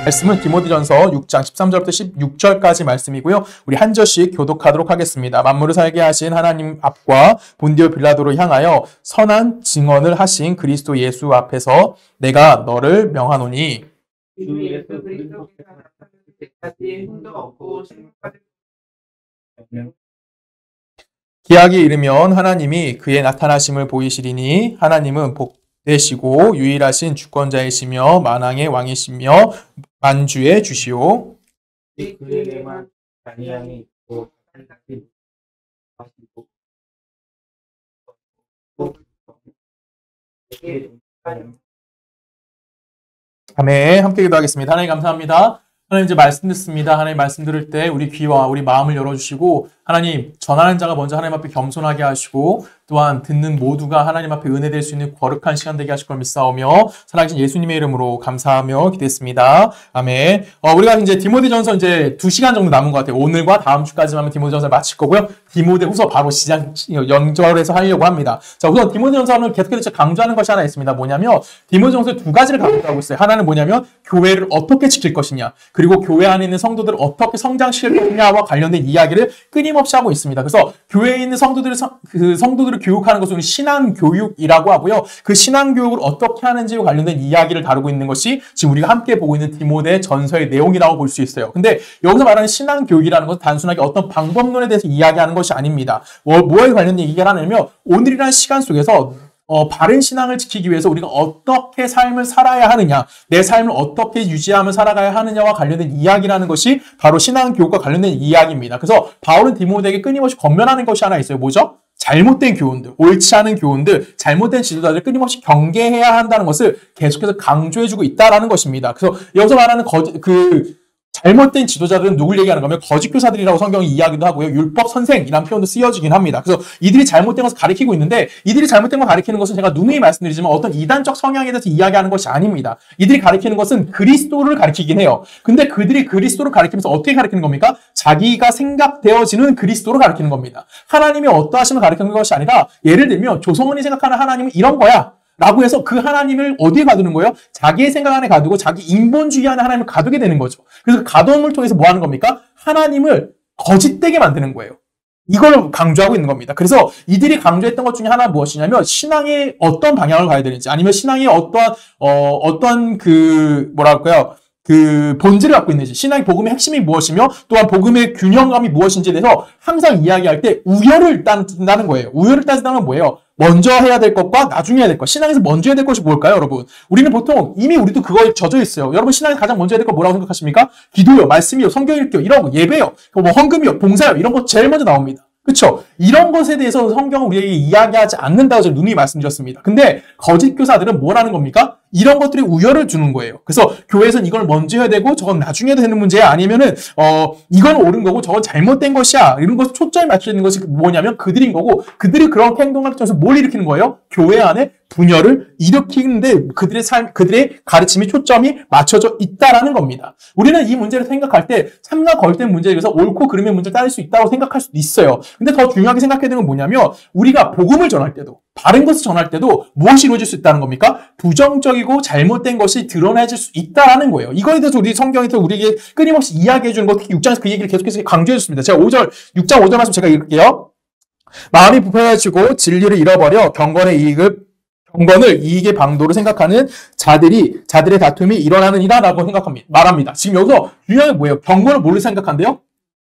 말씀은 디모데전서 6장 13절부터 16절까지 말씀이고요. 우리 한 절씩 교독하도록 하겠습니다. 만물을 살게 하신 하나님 앞과 본디오 빌라도를 향하여 선한 증언을 하신 그리스도 예수 앞에서 내가 너를 명하노니 주 예수 그리스도께서 나타나실 때까지 힘도 없고 심판을 기약이 이르면 하나님이 그의 나타나심을 보이시리니 하나님은 복되시고 유일하신 주권자이시며 만왕의 왕이시며 만주의 주시오. 그에게만 잔향이 있고 한답이 마시고 아멘. 함께 기도하겠습니다. 하나님 감사합니다. 하나님 이제 말씀 듣습니다. 하나님 말씀 들을 때 우리 귀와 우리 마음을 열어주시고 하나님 전하는 자가 먼저 하나님 앞에 겸손하게 하시고 또한 듣는 모두가 하나님 앞에 은혜될 수 있는 거룩한 시간 되게 하실 걸 믿사오며 살아계신 예수님의 이름으로 감사하며 기도했습니다. 아멘. 우리가 이제 디모데전서 이제 2시간 정도 남은 것 같아요. 오늘과 다음 주까지만 하면 디모데전서를 마칠 거고요. 디모데후서 바로 연결해서 하려고 합니다. 자, 우선 디모데전서는 계속해서 강조하는 것이 하나 있습니다. 뭐냐면 디모데전서 두 가지를 강조하고 있어요. 하나는 뭐냐면 교회를 어떻게 지킬 것이냐, 그리고 교회 안에 있는 성도들을 어떻게 성장시킬 것이냐와 관련된 이야기를 끊임없이 하고 있습니다. 그래서 교회에 있는 성도들을 교육하는 것은 신앙 교육이라고 하고요. 그 신앙 교육을 어떻게 하는지와 관련된 이야기를 다루고 있는 것이 지금 우리가 함께 보고 있는 디모데 전서의 내용이라고 볼 수 있어요. 근데 여기서 말하는 신앙 교육이라는 것은 단순하게 어떤 방법론에 대해서 이야기하는 것이 아닙니다. 뭐에 관련된 얘기를 하냐면 오늘이라는 시간 속에서 바른 신앙을 지키기 위해서 우리가 어떻게 삶을 살아야 하느냐, 내 삶을 어떻게 유지하며 살아가야 하느냐와 관련된 이야기라는 것이 바로 신앙 교육과 관련된 이야기입니다. 그래서 바울은 디모데에게 끊임없이 권면하는 것이 하나 있어요. 뭐죠? 잘못된 교훈들, 옳지 않은 교훈들, 잘못된 지도자들을 끊임없이 경계해야 한다는 것을 계속해서 강조해주고 있다는 것입니다. 그래서 여기서 말하는 잘못된 지도자들은 누굴 얘기하는 거면 거짓 교사들이라고 성경이 이야기도 하고요. 율법 선생이라는 표현도 쓰여지긴 합니다. 그래서 이들이 잘못된 것을 가리키고 있는데 이들이 잘못된 걸 가리키는 것은 제가 누누이 말씀드리지만 어떤 이단적 성향에 대해서 이야기하는 것이 아닙니다. 이들이 가리키는 것은 그리스도를 가리키긴 해요. 근데 그들이 그리스도를 가리키면서 어떻게 가리키는 겁니까? 자기가 생각되어지는 그리스도를 가리키는 겁니다. 하나님이 어떠하심을 가리키는 것이 아니라 예를 들면 조성원이 생각하는 하나님은 이런 거야 라고 해서 그 하나님을 어디에 가두는 거예요? 자기의 생각 안에 가두고 자기 인본주의 안에 하나님을 가두게 되는 거죠. 그래서 그 가둬움을 통해서 뭐 하는 겁니까? 하나님을 거짓되게 만드는 거예요. 이걸 강조하고 있는 겁니다. 그래서 이들이 강조했던 것 중에 하나는 무엇이냐면 신앙의 어떤 방향을 가야 되는지 아니면 신앙의 어떤 본질을 갖고 있는지, 신앙의 복음의 핵심이 무엇이며 또한 복음의 균형감이 무엇인지에 대해서 항상 이야기할 때 우열을 따진다는 거예요. 우열을 따진다는 건 뭐예요? 먼저 해야 될 것과 나중에 해야 될 것. 신앙에서 먼저 해야 될 것이 뭘까요, 여러분? 우리는 보통 이미 우리도 그거에 젖어 있어요. 여러분 신앙에서 가장 먼저 해야 될 거 뭐라고 생각하십니까? 기도요, 말씀이요, 성경 읽기요, 이런 거, 예배요, 헌금이요, 봉사요, 이런 거 제일 먼저 나옵니다. 그렇죠? 이런 것에 대해서 성경은 우리에게 이야기하지 않는다고 제가 누누이 말씀드렸습니다. 근데 거짓 교사들은 뭐라는 겁니까? 이런 것들이 우열을 주는 거예요. 그래서 교회에서는 이걸 먼저 해야 되고 저건 나중에 해도 되는 문제야. 아니면은 이건 옳은 거고 저건 잘못된 것이야. 이런 것을 초점이 맞춰 있는 것이 뭐냐면 그들인 거고 그들이 그런 행동을 통해서 뭘 일으키는 거예요? 교회 안에 분열을 일으키는데 그들의 가르침이 초점이 맞춰져 있다라는 겁니다. 우리는 이 문제를 생각할 때 참나 거짓된 문제에 대해서 옳고 그름의 문제를 따질 수 있다고 생각할 수도 있어요. 근데 더 중요하게 생각해야 되는 건 뭐냐면 우리가 복음을 전할 때도 바른 것을 전할 때도 무엇이 이루어질 수 있다는 겁니까? 부정적이고 잘못된 것이 드러내질 수 있다라는 거예요. 이거에 대해서 우리 성경에서 우리에게 끊임없이 이야기해 주는 것, 특히 6장에서 그 얘기를 계속해서 강조해 줬습니다. 제가 6장 5절 말씀 제가 읽을게요. 마음이 부패해지고 진리를 잃어버려 경건을 이익의 방도로 생각하는 자들의 다툼이 일어나느니라라고 말합니다. 지금 여기서 중요한 게 뭐예요? 경건을 뭘로 생각한대요?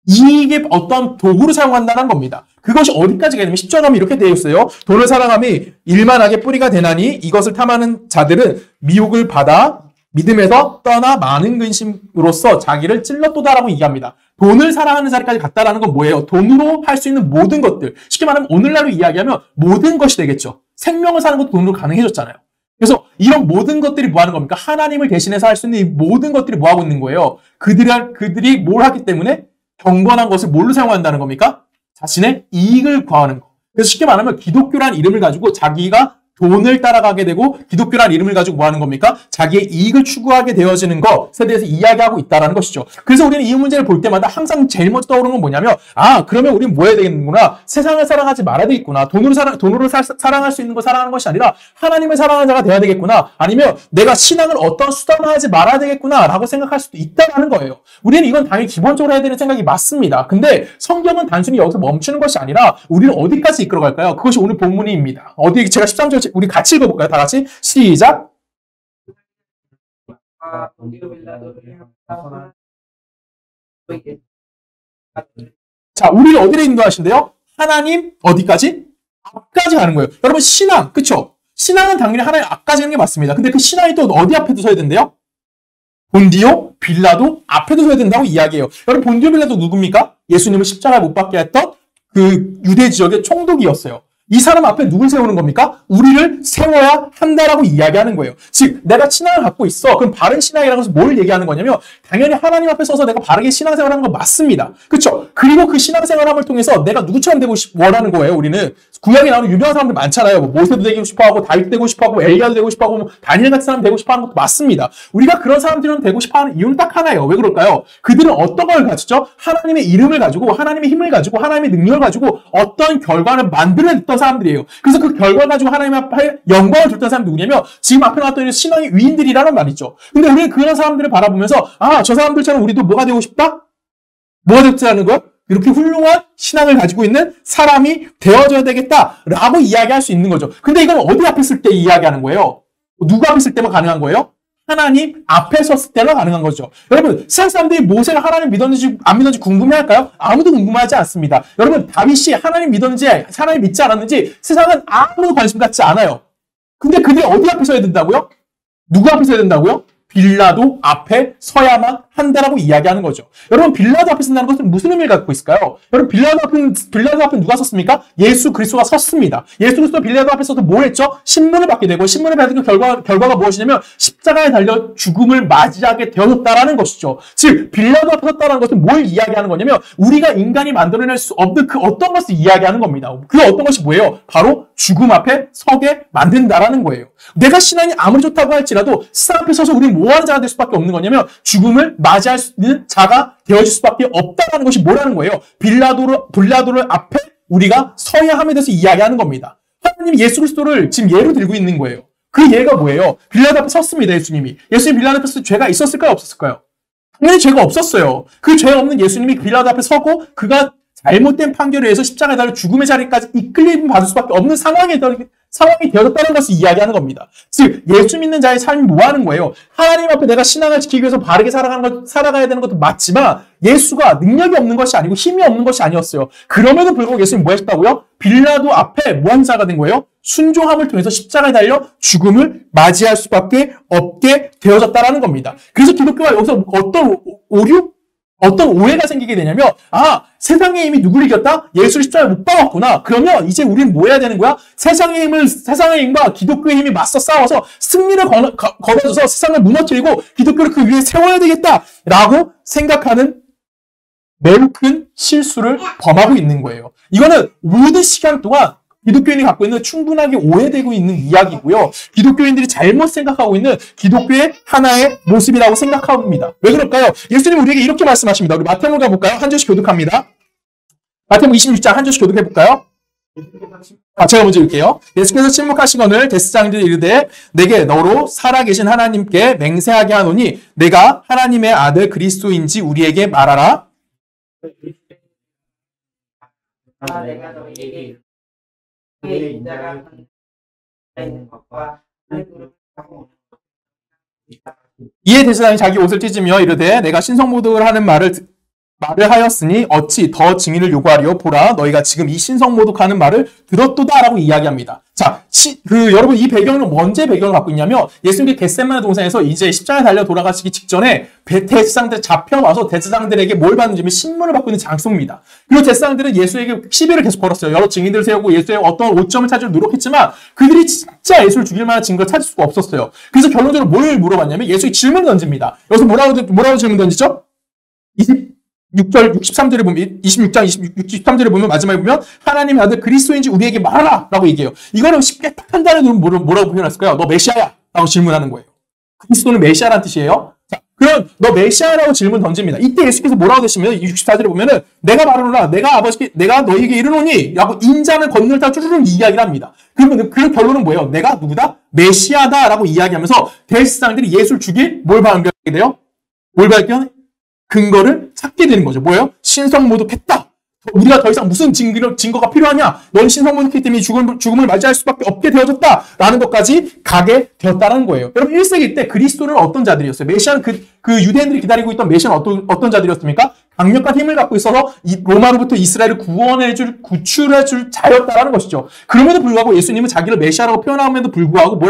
이익의 어떤 도구로 사용한다는 겁니다. 그것이 어디까지 가냐면 10절 하면 이렇게 되어 있어요. 돈을 사랑함이 일만하게 뿌리가 되나니 이것을 탐하는 자들은 미혹을 받아 믿음에서 떠나 많은 근심으로써 자기를 찔렀도다라고 얘기합니다. 돈을 사랑하는 자리까지 갔다라는 건 뭐예요? 돈으로 할 수 있는 모든 것들. 쉽게 말하면 오늘날로 이야기하면 모든 것이 되겠죠. 생명을 사는 것도 돈으로 가능해졌잖아요. 그래서 이런 모든 것들이 뭐 하는 겁니까? 하나님을 대신해서 할 수 있는 이 모든 것들이 뭐 하고 있는 거예요? 그들이 뭘 하기 때문에 경건한 것을 뭘로 사용한다는 겁니까? 자신의 이익을 구하는 거. 그래서 쉽게 말하면 기독교라는 이름을 가지고 자기가 돈을 따라가게 되고 기독교란 이름을 가지고 뭐 하는 겁니까? 자기의 이익을 추구하게 되어지는 것에 대해서 이야기하고 있다는 것이죠. 그래서 우리는 이 문제를 볼 때마다 항상 제일 먼저 떠오르는 건 뭐냐면 그러면 우리는 뭐 해야 되겠구나. 세상을 사랑하지 말아야 되겠구나. 돈으로 사랑할 수 있는 걸 사랑하는 것이 아니라 하나님을 사랑하는 자가 되어야 되겠구나. 아니면 내가 신앙을 어떤 수단으로 하지 말아야 되겠구나 라고 생각할 수도 있다는 거예요. 우리는 이건 당연히 기본적으로 해야 되는 생각이 맞습니다. 근데 성경은 단순히 여기서 멈추는 것이 아니라 우리는 어디까지 이끌어갈까요? 그것이 오늘 본문입니다. 어디 제가 13절 우리 같이 읽어볼까요? 다 같이 시작. 자, 우리를 어디로 인도하신대요? 하나님 어디까지? 앞까지 가는 거예요. 여러분 신앙, 그쵸? 신앙은 당연히 하나님 앞까지 가는 게 맞습니다. 근데 그 신앙이 또 어디 앞에 서야 된대요? 본디오, 빌라도 앞에도 서야 된다고 이야기해요. 여러분 본디오, 빌라도 누굽니까? 예수님을 십자가에 못 박게 했던 그 유대 지역의 총독이었어요. 이 사람 앞에 누굴 세우는 겁니까? 우리를 세워야 한다라고 이야기하는 거예요. 즉 내가 신앙을 갖고 있어. 그럼 바른 신앙이라고 해서 뭘 얘기하는 거냐면 당연히 하나님 앞에 서서 내가 바르게 신앙생활하는 거 맞습니다. 그렇죠? 그리고 그 신앙생활함을 통해서 내가 누구처럼 되고 원하는 거예요. 우리는 구약에 나오는 유명한 사람들 많잖아요. 뭐 모세도 되고 싶어하고 다윗도 되고 싶어하고 엘리야도 되고 싶어하고 뭐 다니엘 같은 사람 되고 싶어하는 것도 맞습니다. 우리가 그런 사람들은 되고 싶어하는 이유는 딱 하나예요. 왜 그럴까요? 그들은 어떤 걸 가지죠? 하나님의 이름을 가지고 하나님의 힘을 가지고 하나님의 능력을 가지고 어떤 결과를 만들어냈던 사람들이에요. 그래서 그 결과를 가지고 하나님 앞에 영광을 줬던 사람이 누구냐면 지금 앞에 나왔던 신앙의 위인들이라는 말이죠. 근데 우리는 그런 사람들을 바라보면서 저 사람들처럼 우리도 뭐가 되고 싶다? 뭐가 되자는 거야? 이렇게 훌륭한 신앙을 가지고 있는 사람이 되어줘야 되겠다라고 이야기할 수 있는 거죠. 근데 이건 어디 앞에 쓸 때 이야기하는 거예요? 누구 앞에 쓸 때만 가능한 거예요? 하나님 앞에 섰을 때만 가능한 거죠. 여러분 세상 사람들이 모세가 하나님 믿었는지 안 믿었는지 궁금해할까요? 아무도 궁금하지 않습니다. 여러분 다윗이 하나님 믿었는지 하나님 믿지 않았는지 세상은 아무도 관심 갖지 않아요. 근데 그들이 어디 앞에 서야 된다고요? 누구 앞에 서야 된다고요? 빌라도 앞에 서야만 한다라고 이야기하는 거죠. 여러분 빌라도 앞에 선다는 것은 무슨 의미를 갖고 있을까요? 여러분 빌라도 앞에 누가 섰습니까? 예수 그리스도가 섰습니다. 예수 그리스도 빌라도 앞에 서서 뭐 했죠? 신문을 받게 되고 신문을 받은 그 결과가 무엇이냐면 십자가에 달려 죽음을 맞이하게 되었다라는 것이죠. 즉 빌라도 앞에 섰다는 것은 뭘 이야기하는 거냐면 우리가 인간이 만들어낼 수 없는 그 어떤 것을 이야기하는 겁니다. 그 어떤 것이 뭐예요? 바로 죽음 앞에 서게 만든다라는 거예요. 내가 신앙이 아무리 좋다고 할지라도 세상 앞에 서서 우리는 뭐 하는 자가 될 수밖에 없는 거냐면 죽음을 맞이할 수 있는 자가 되어질 수밖에 없다라는 것이 뭐라는 거예요? 빌라도를 앞에 우리가 서야 함에 대해서 이야기하는 겁니다. 하나님이 예수 그리스도를 지금 예로 들고 있는 거예요. 그 예가 뭐예요? 빌라도 앞에 섰습니다. 예수님이. 예수님 빌라도 앞에 죄가 있었을까요? 없었을까요? 당연히 죄가 없었어요. 그 죄 없는 예수님이 빌라도 앞에 서고 그가 잘못된 판결에 의해서 십자가에 달려 죽음의 자리까지 이끌림 받을 수밖에 없는 상황이 되어졌다는 것을 이야기하는 겁니다. 즉 예수 믿는 자의 삶이 뭐 하는 거예요? 하나님 앞에 내가 신앙을 지키기 위해서 바르게 살아가야 되는 것도 맞지만 예수가 능력이 없는 것이 아니고 힘이 없는 것이 아니었어요. 그럼에도 불구하고 예수님이 뭐 하셨다고요? 빌라도 앞에 뭐 하는 자가 된 거예요? 순종함을 통해서 십자가에 달려 죽음을 맞이할 수밖에 없게 되어졌다는 겁니다. 그래서 기독교가 여기서 어떤 오해가 생기게 되냐면 세상의 힘이 누굴 이겼다? 예수를 십자가에 못 박았구나. 그러면 이제 우리는 뭐 해야 되는 거야? 세상의 힘과 기독교의 힘이 맞서 싸워서 승리를 거둬줘서 세상을 무너뜨리고 기독교를 그 위에 세워야 되겠다라고 생각하는 매우 큰 실수를 범하고 있는 거예요. 이거는 모든 시간 동안 기독교인이 갖고 있는 충분하게 오해되고 있는 이야기고요. 기독교인들이 잘못 생각하고 있는 기독교의 하나의 모습이라고 생각합니다. 왜 그럴까요? 예수님이 우리에게 이렇게 말씀하십니다. 우리 마태복음 가볼까요? 한 절씩 교독합니다. 마태복음 26장 한 절씩 교독해볼까요? 제가 먼저 읽을게요. 예수께서 침묵하시거늘 대제사장들이 이르되 내게 너로 살아계신 하나님께 맹세하게 하노니 내가 하나님의 아들 그리스도인지 우리에게 말하라. 내가 너희에게 그의 인자가 있는 것과 이에 대제사장이 자기 옷을 찢으며 이르되 내가 신성모독을 하는 말을 하였으니 어찌 더 증인을 요구하리요? 보라 너희가 지금 이 신성모독하는 말을 들었도다라고 이야기합니다. 자, 여러분 이 배경은 언제 배경을 갖고 있냐면 예수님께 겟세마네 동산에서 이제 십자가에 달려 돌아가시기 직전에 대제사장들 잡혀와서 대제사장들에게 뭘 받는지 신문을 받고 있는 장소입니다. 그리고 대제사장들은 예수에게 시비를 계속 걸었어요. 여러 증인들을 세우고 예수의 어떤 오점을 찾으려 노력했지만 그들이 진짜 예수를 죽일 만한 증거를 찾을 수가 없었어요. 그래서 결론적으로 뭘 물어봤냐면 예수에게 질문을 던집니다. 여기서 뭐라고 질문 던지죠? 6절, 63절에 보면, 26장 63절에 보면, 마지막에 보면, 하나님의 아들 그리스도인지 우리에게 말하라! 라고 얘기해요. 이거는 쉽게 딱 한 단어로 뭐라고 표현했을까요? 너 메시아야! 라고 질문하는 거예요. 그리스도는 메시아라는 뜻이에요. 자, 그럼 너 메시아라고 질문 던집니다. 이때 예수께서 뭐라고 되시면 64절에 보면은 내가 말하노라 내가 아버지께 내가 너에게 이르노니 라고 인자는 건너를 타 쭈르륵 이야기를 합니다. 그러면 그 결론은 뭐예요? 내가 누구다? 메시아다라고 이야기하면서 대제사장들이 예수를 죽일 뭘 발견하게 돼요? 뭘 발견해? 근거를 찾게 되는 거죠. 뭐예요? 신성모독했다. 우리가 더 이상 무슨 증거가 필요하냐? 넌 신성모독했기 때문에 죽음을 맞이할 수밖에 없게 되어졌다라는 것까지 가게 되었다는 거예요. 여러분 1세기 때 그리스도는 어떤 자들이었어요? 메시아는 그 유대인들이 기다리고 있던 메시아는 어떤 자들이었습니까? 강력한 힘을 갖고 있어서 로마로부터 이스라엘을 구출해줄 자였다라는 것이죠. 그럼에도 불구하고 예수님은 자기를 메시아라고 표현함에도 불구하고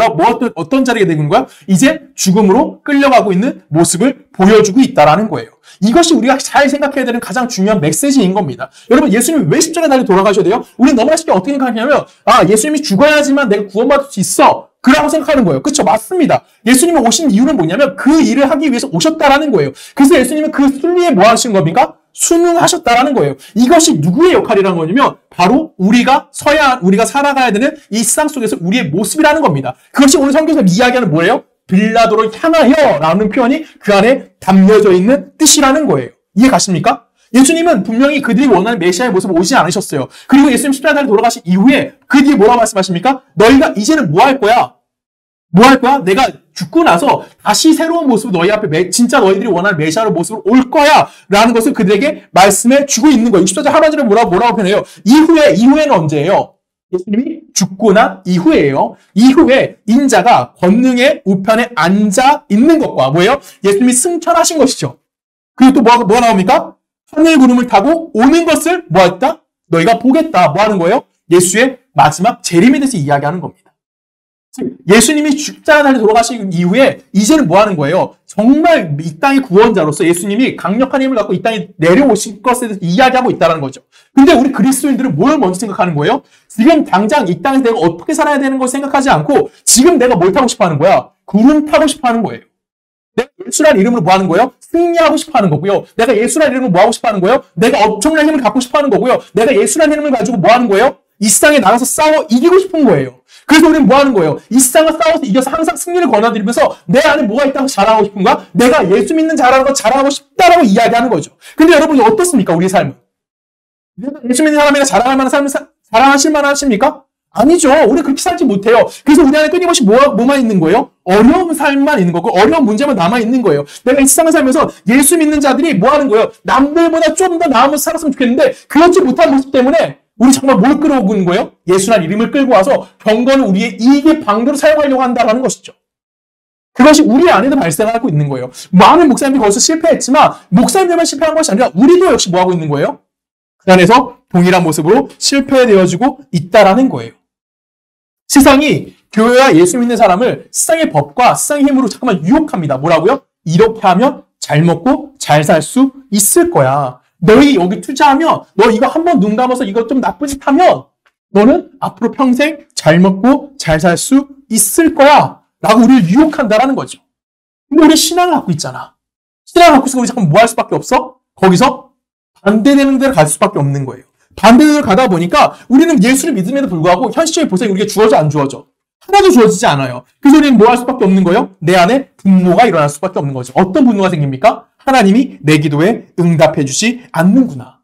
어떤 자리가 되는 거야? 이제 죽음으로 끌려가고 있는 모습을 보여주고 있다라는 거예요. 이것이 우리가 잘 생각해야 되는 가장 중요한 메시지인 겁니다. 여러분 예수님이 왜 십자가에 달려 돌아가셔야 돼요? 우리는 너무나 쉽게 어떻게 생각하냐면 예수님이 죽어야지만 내가 구원받을 수 있어. 그라고 생각하는 거예요. 그렇죠? 맞습니다. 예수님이 오신 이유는 뭐냐면 그 일을 하기 위해서 오셨다라는 거예요. 그래서 예수님은 그 순리에 뭐 하신 겁니까? 순응하셨다라는 거예요. 이것이 누구의 역할이라는 거냐면 바로 우리가 살아가야 되는 이 세상 속에서 우리의 모습이라는 겁니다. 그것이 오늘 성경에서 이야기하는 뭐예요? 빌라도를 향하여 라는 표현이 그 안에 담겨져 있는 뜻이라는 거예요. 이해 가십니까? 예수님은 분명히 그들이 원하는 메시아의 모습을 오지 않으셨어요. 그리고 예수님 십자가에 돌아가신 이후에 그 뒤에 뭐라고 말씀하십니까? 너희가 이제는 뭐 할 거야? 뭐 할 거야? 내가 죽고 나서 다시 새로운 모습으로 너희 앞에 진짜 너희들이 원하는 메시아의 모습으로 올 거야 라는 것을 그들에게 말씀해 주고 있는 거예요. 64절 하반절에 뭐라고 표현해요? 이후에는 언제예요? 예수님이 죽고 난 이후에요. 이후에 인자가 권능의 우편에 앉아 있는 것과 뭐예요? 예수님이 승천하신 것이죠. 그리고 또 뭐가 나옵니까? 하늘 구름을 타고 오는 것을 뭐 했다? 너희가 보겠다. 뭐 하는 거예요? 예수의 마지막 재림에 대해서 이야기하는 겁니다. 예수님이 십자가에 달려 돌아가신 이후에 이제는 뭐 하는 거예요? 정말 이 땅의 구원자로서 예수님이 강력한 힘을 갖고 이 땅에 내려오신 것에 대해서 이야기하고 있다는 거죠. 근데 우리 그리스도인들은 뭘 먼저 생각하는 거예요? 지금 당장 이 땅에서 내가 어떻게 살아야 되는 걸 생각하지 않고 지금 내가 뭘 타고 싶어 하는 거야? 구름 타고 싶어 하는 거예요. 내가 예수라는 이름으로 뭐 하는 거예요? 승리하고 싶어 하는 거고요. 내가 예수라는 이름으로 뭐 하고 싶어 하는 거예요? 내가 엄청난 힘을 갖고 싶어 하는 거고요. 내가 예수라는 힘을 가지고 뭐 하는 거예요? 이 세상에 나가서 싸워 이기고 싶은 거예요. 그래서 우리는 뭐 하는 거예요? 이 세상을 싸워서 이겨서 항상 승리를 거둬들이면서 내 안에 뭐가 있다고 자랑하고 싶은가? 내가 예수 믿는 자라는 거 자랑하고 싶다라고 이야기하는 거죠. 근데 여러분이 어떻습니까? 우리 삶은? 내가 예수 믿는 사람이라 자랑할 만한 삶을 자랑하실 만하십니까? 아니죠. 우리 그렇게 살지 못해요. 그래서 우리 안에 끊임없이 뭐만 있는 거예요? 어려운 삶만 있는 거고 어려운 문제만 남아있는 거예요. 내가 이 세상을 살면서 예수 믿는 자들이 뭐 하는 거예요? 남들보다 좀 더 나은 모습 살았으면 좋겠는데 그렇지 못한 모습 때문에 우리 정말 뭘 끌어오고 있는 거예요? 예수라는 이름을 끌고 와서 경건을 우리의 이익의 방도로 사용하려고 한다는 것이죠. 그것이 우리 안에도 발생하고 있는 거예요. 많은 목사님들이 거기서 실패했지만 목사님들만 실패한 것이 아니라 우리도 역시 뭐 하고 있는 거예요? 그 안에서 동일한 모습으로 실패되어지고 있다라는 거예요. 세상이 교회와 예수 믿는 사람을 세상의 법과 세상의 힘으로 잠깐만 유혹합니다. 뭐라고요? 이렇게 하면 잘 먹고 잘 살 수 있을 거야. 너희 여기 투자하면 너 이거 한번 눈 감아서 이거 좀 나쁜 짓 하면 너는 앞으로 평생 잘 먹고 잘 살 수 있을 거야 라고 우리를 유혹한다라는 거죠. 근데 우리 신앙을 갖고 있잖아. 신앙을 갖고 있으면 우리 잠깐 뭐 할 수밖에 없어? 거기서 반대되는 데로 갈 수밖에 없는 거예요. 반대되는 데로 가다 보니까 우리는 예수를 믿음에도 불구하고 현실적인 보상이 우리가 주어져 안 주어져? 하나도 주어지지 않아요. 그래서 우리는 뭐 할 수밖에 없는 거예요? 내 안에 분노가 일어날 수밖에 없는 거죠. 어떤 분노가 생깁니까? 하나님이 내 기도에 응답해 주지 않는구나.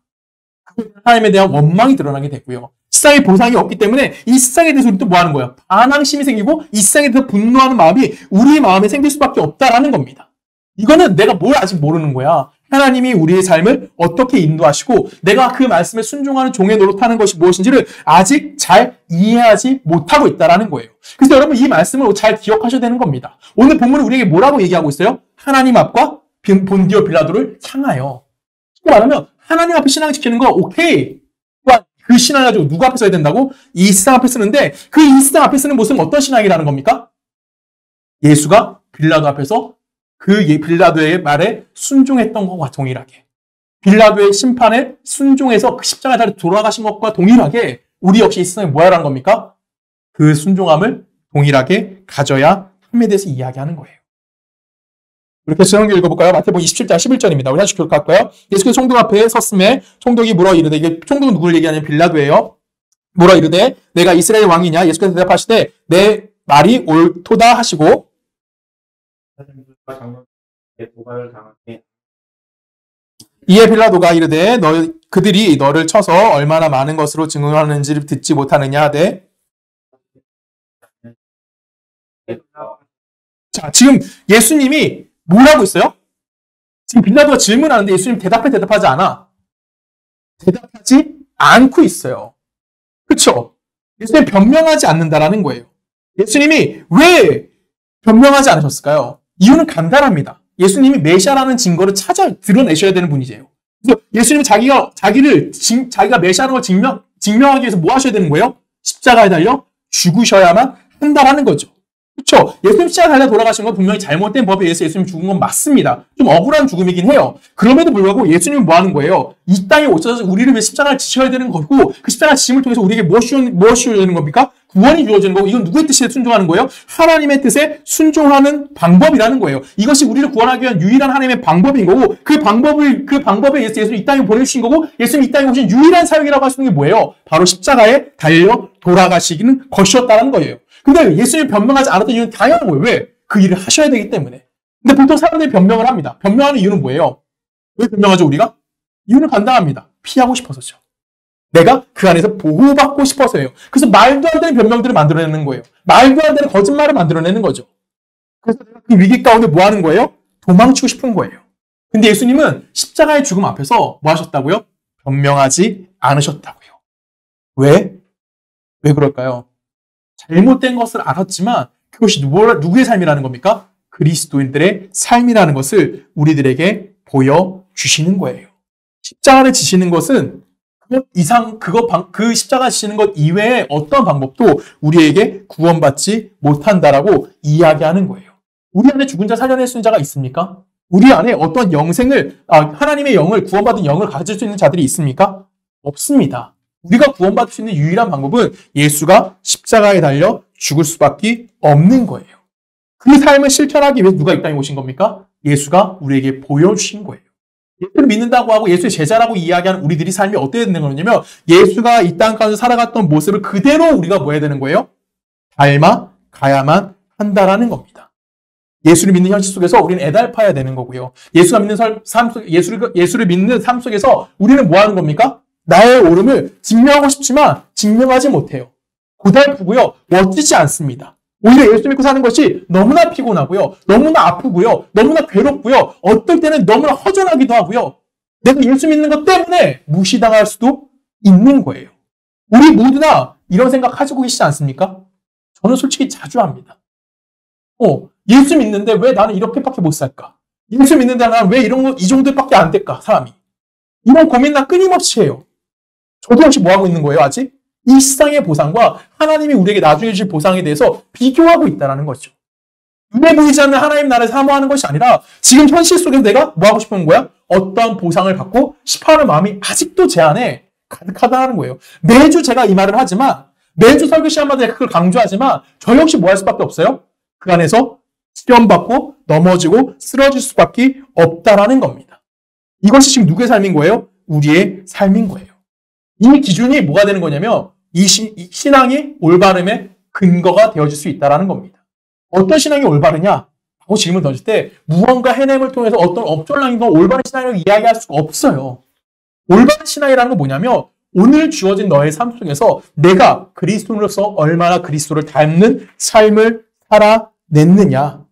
하나님에 대한 원망이 드러나게 되고요. 세상에 보상이 없기 때문에 이 세상에 대해서 우리 또 뭐 하는 거예요? 반항심이 생기고 이 세상에 대해서 분노하는 마음이 우리 마음에 생길 수밖에 없다라는 겁니다. 이거는 내가 뭘 아직 모르는 거야. 하나님이 우리의 삶을 어떻게 인도하시고 내가 그 말씀에 순종하는 종의 노릇하는 것이 무엇인지를 아직 잘 이해하지 못하고 있다라는 거예요. 그래서 여러분 이 말씀을 잘 기억하셔야 되는 겁니다. 오늘 본문은 우리에게 뭐라고 얘기하고 있어요? 하나님 앞과 본디오 빌라도를 향하여. 쉽게 말하면 하나님 앞에 신앙을 지키는 거 오케이. 그 신앙을 가지고 누구 앞에 써야 된다고? 이 세상 앞에 쓰는데 그 이 세상 앞에 쓰는 모습은 어떤 신앙이라는 겁니까? 예수가 빌라도 앞에서 그 빌라도의 말에 순종했던 것과 동일하게 빌라도의 심판에 순종해서 그 십자가에 달려 돌아가신 것과 동일하게 우리 역시 이 세상에 뭐 하라는 겁니까? 그 순종함을 동일하게 가져야 함에 대해서 이야기하는 거예요. 우리 계속 성경 읽어볼까요? 마태복음 27장 11절입니다. 우리 하나씩 교독할까요? 예수께서 총독 앞에 섰음에 총독이 물어 이르되, 이게 총독은 누구를 얘기하냐면 빌라도예요. 물어 이르되 내가 이스라엘 왕이냐? 예수께서 대답하시되 내 말이 옳도다 하시고 이에 빌라도가 이르되 그들이 너를 쳐서 얼마나 많은 것으로 증언하는지를 듣지 못하느냐 하되. 자, 지금 예수님이 뭐라고 있어요? 지금 빌라도가 질문하는데 예수님 대답하지 않아. 대답하지 않고 있어요. 그렇죠? 예수님이 변명하지 않는다라는 거예요. 예수님이 왜 변명하지 않으셨을까요? 이유는 간단합니다. 예수님이 메시아라는 증거를 드러내셔야 되는 분이세요. 그래서 예수님은 자기가 메시아라는 걸 증명하기 위해서 뭐 하셔야 되는 거예요? 십자가에 달려 죽으셔야만 한다라는 거죠. 그렇죠? 예수님 십자가에 달려 돌아가신 건 분명히 잘못된 법에 의해서 예수님 죽은 건 맞습니다. 좀 억울한 죽음이긴 해요. 그럼에도 불구하고 예수님은 뭐 하는 거예요? 이 땅에 오셔서 우리를 위해 십자가를 지셔야 되는 거고, 그 십자가 지심을 통해서 우리에게 무엇이 주어지는 겁니까? 구원이 주어지는 거고, 이건 누구의 뜻에 순종하는 거예요? 하나님의 뜻에 순종하는 방법이라는 거예요. 이것이 우리를 구원하기 위한 유일한 하나님의 방법인 거고, 그 방법에 의해서 예수님 이 땅에 보내주신 거고, 예수님 이 땅에 오신 유일한 사역이라고 할 수 있는 게 뭐예요? 바로 십자가에 달려 돌아가시는 것이었다는 거예요. 근데 예수님이 변명하지 않았던 이유는 당연한 거예요. 왜? 그 일을 하셔야 되기 때문에. 근데 보통 사람들이 변명을 합니다. 변명하는 이유는 뭐예요? 왜 변명하죠, 우리가? 이유는 간단합니다. 피하고 싶어서죠. 내가 그 안에서 보호받고 싶어서예요. 그래서 말도 안 되는 변명들을 만들어내는 거예요. 말도 안 되는 거짓말을 만들어내는 거죠. 그래서 내가 그 위기 가운데 뭐 하는 거예요? 도망치고 싶은 거예요. 근데 예수님은 십자가의 죽음 앞에서 뭐 하셨다고요? 변명하지 않으셨다고요. 왜? 왜 그럴까요? 잘못된 것을 알았지만 그것이 누구의 삶이라는 겁니까? 그리스도인들의 삶이라는 것을 우리들에게 보여주시는 거예요. 십자가를 지시는 것은 그 십자가 지시는 것 이외에 어떤 방법도 우리에게 구원받지 못한다라고 이야기하는 거예요. 우리 안에 죽은 자 살려낼 수 있는 자가 있습니까? 우리 안에 어떤 하나님의 영을, 구원받은 영을 가질 수 있는 자들이 있습니까? 없습니다. 우리가 구원받을 수 있는 유일한 방법은 예수가 십자가에 달려 죽을 수밖에 없는 거예요. 그 삶을 실천하기 위해 누가 이 땅에 오신 겁니까? 예수가 우리에게 보여주신 거예요. 예수를 믿는다고 하고 예수의 제자라고 이야기하는 우리들이 삶이 어떻게 되는 거냐면 예수가 이 땅 가운데 살아갔던 모습을 그대로 우리가 뭐 해야 되는 거예요? 닮아가야만 한다라는 겁니다. 예수를 믿는 현실 속에서 우리는 애달파야 되는 거고요. 예수를 믿는 삶 속에서 우리는 뭐 하는 겁니까? 나의 옳음을 증명하고 싶지만 증명하지 못해요. 고달프고요. 멋지지 않습니다. 오히려 예수 믿고 사는 것이 너무나 피곤하고요. 너무나 아프고요. 너무나 괴롭고요. 어떨 때는 너무나 허전하기도 하고요. 내가 예수 믿는 것 때문에 무시당할 수도 있는 거예요. 우리 모두나 이런 생각 가지고 계시지 않습니까? 저는 솔직히 자주 합니다. 예수 믿는데 왜 나는 이렇게밖에 못 살까? 예수 믿는데 나는 왜 이 정도밖에 안 될까? 사람이. 이런 고민 나 끊임없이 해요. 저도 역시 뭐 하고 있는 거예요, 아직? 이 세상의 보상과 하나님이 우리에게 나중에 주실 보상에 대해서 비교하고 있다는 거죠. 눈에 보이지 않는 하나님 나라를 사모하는 것이 아니라 지금 현실 속에서 내가 뭐 하고 싶은 거야? 어떠한 보상을 받고 싶어하는 마음이 아직도 제 안에 가득하다는 거예요. 매주 제가 이 말을 하지만 매주 설교 시간마다 제가 그걸 강조하지만 저 역시 뭐 할 수밖에 없어요? 그 안에서 시련받고 넘어지고 쓰러질 수밖에 없다라는 겁니다. 이것이 지금 누구의 삶인 거예요? 우리의 삶인 거예요. 이 기준이 뭐가 되는 거냐면 이 신앙이 올바름의 근거가 되어질 수 있다는 겁니다. 어떤 신앙이 올바르냐? 하고 질문 던질 때 무언가 해냄을 통해서 어떤 업졸랑인 건 올바른 신앙이라고 이야기할 수가 없어요. 올바른 신앙이라는 건 뭐냐면 오늘 주어진 너의 삶 속에서 내가 그리스도인으로서 얼마나 그리스도를 닮는 삶을 살아냈느냐.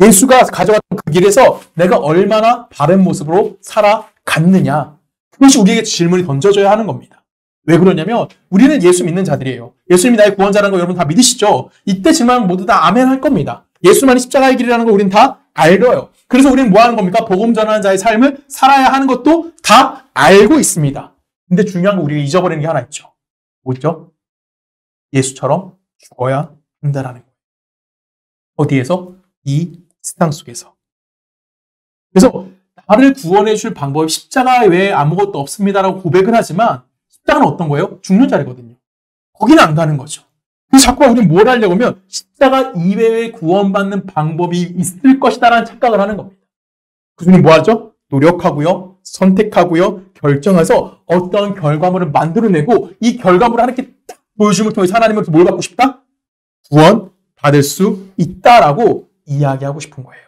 예수가 가져갔던 그 길에서 내가 얼마나 바른 모습으로 살아갔느냐. 그것이 우리에게 질문이 던져져야 하는 겁니다. 왜 그러냐면 우리는 예수 믿는 자들이에요. 예수님이 나의 구원자라는 거 여러분 다 믿으시죠? 이때 질문하면 모두 다 아멘 할 겁니다. 예수만이 십자가의 길이라는 걸 우리는 다 알어요. 그래서 우리는 뭐 하는 겁니까? 복음 전하는 자의 삶을 살아야 하는 것도 다 알고 있습니다. 근데 중요한 건 우리가 잊어버리는 게 하나 있죠. 뭐죠? 예수처럼 죽어야 한다라는 거예요. 어디에서? 이 세상 속에서. 그래서 나를 구원해 줄 방법이 십자가 외에 아무것도 없습니다라고 고백은 하지만 십자가는 어떤 거예요? 죽는 자리거든요. 거기는 안 가는 거죠. 그래서 자꾸 우리는 뭘 하려고 하면 십자가 이외에 구원받는 방법이 있을 것이다라는 착각을 하는 겁니다. 그래서 뭐 하죠? 노력하고요, 선택하고요, 결정해서 어떤 결과물을 만들어내고 이 결과물을 하나님께 딱 보여줌을 통해서 하나님으로부터 뭘 받고 싶다? 구원 받을 수 있다라고 이야기하고 싶은 거예요.